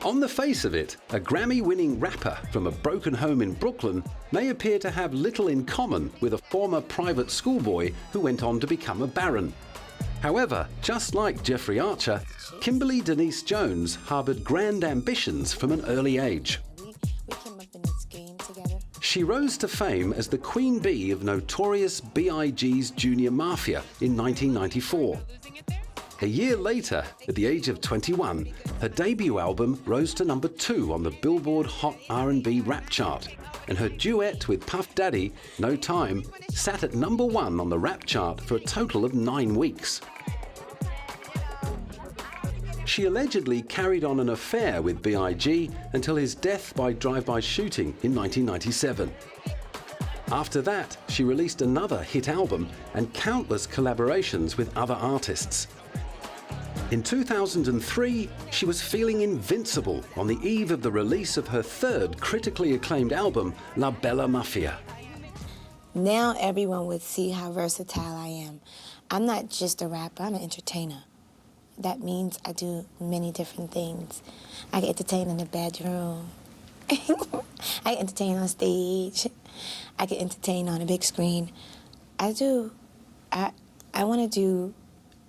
On the face of it, a Grammy-winning rapper from a broken home in Brooklyn may appear to have little in common with a former private schoolboy who went on to become a baron. However, just like Jeffrey Archer, Kimberly Denise Jones harbored grand ambitions from an early age. She rose to fame as the Queen Bee of notorious B.I.G.'s Junior Mafia in 1994. A year later, at the age of 21, her debut album rose to number 2 on the Billboard Hot R&B rap chart, and her duet with Puff Daddy, No Time, sat at number 1 on the rap chart for a total of 9 weeks. She allegedly carried on an affair with B.I.G. until his death by drive-by shooting in 1997. After that, she released another hit album and countless collaborations with other artists. In 2003, she was feeling invincible on the eve of the release of her third critically acclaimed album, La Bella Mafia. Now everyone would see how versatile I am. I'm not just a rapper, I'm an entertainer. That means I do many different things. I can entertain in the bedroom. I can entertain on stage. I can entertain on a big screen. I want to do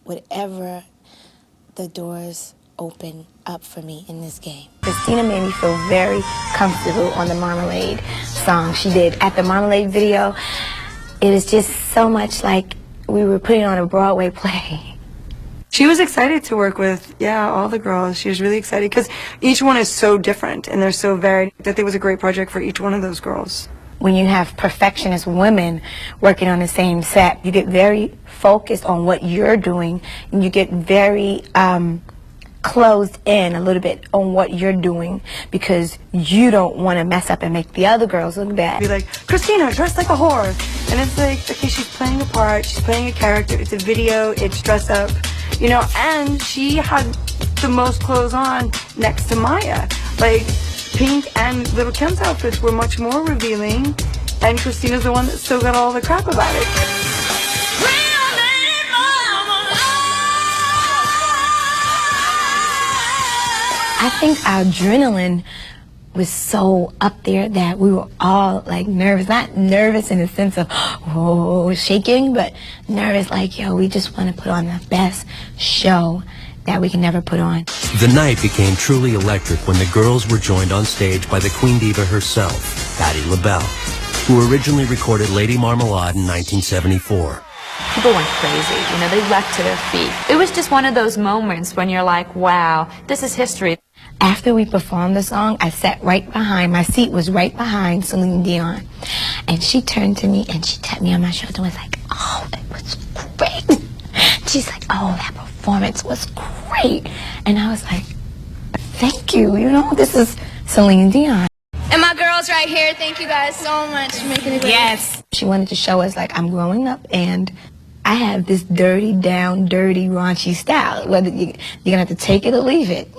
whatever the doors open up for me in this game. Christina made me feel very comfortable on the Marmalade song she did. At the Marmalade video, it was just so much like we were putting on a Broadway play. She was excited to work with, all the girls. She was really excited because each one is so different and they're so varied that it was a great project for each one of those girls. When you have perfectionist women working on the same set, you get very focused on what you're doing, and you get very closed in a little bit on what you're doing because you don't want to mess up and make the other girls look bad. Be like, Christina, dressed like a whore. And it's like, okay, she's playing a part, she's playing a character, it's a video, it's dressed up, and she had the most clothes on next to Maya. Like, Pink and Little Kim's outfits were much more revealing, and Christina's the one that still got all the crap about it. I think our adrenaline was so up there that we were all like nervous, not nervous in the sense of shaking, but nervous like, we just want to put on the best show that we can never put on. The night became truly electric when the girls were joined on stage by the Queen Diva herself, Patti Labelle, who originally recorded Lady Marmalade in 1974. People went crazy, they leapt to their feet. It was just one of those moments when you're like, wow, this is history. After we performed the song, I sat right behind, my seat was right behind Celine Dion. And she turned to me and she tapped me on my shoulder and was like, oh, it was great. She's like, oh, that performance was great. And I was like, thank you, this is Celine Dion. And my girls right here, thank you guys so much for making it great. Yes. She wanted to show us, I'm growing up and I have this dirty, raunchy style. Whether you're gonna have to take it or leave it,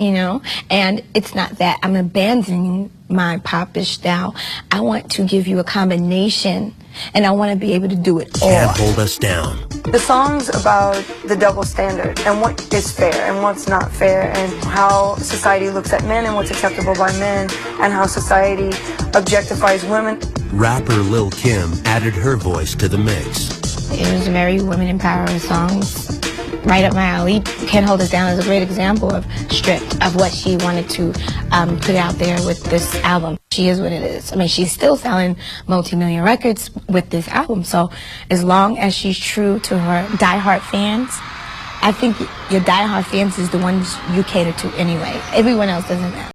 And it's not that I'm abandoning my popish style. I want to give you a combination, and I want to be able to do it all. Can't hold us down. The song's about the double standard and what is fair and what's not fair, and how society looks at men and what's acceptable by men, and how society objectifies women. Rapper Lil' Kim added her voice to the mix. It was a very women empowering songs, right up my alley. Can't Hold Us Down is a great example of stripped of what she wanted to put out there with this album. She is what it is. She's still selling multi-million records with this album. So as long as she's true to her diehard fans, I think your diehard fans is the ones you cater to anyway. Everyone else doesn't matter.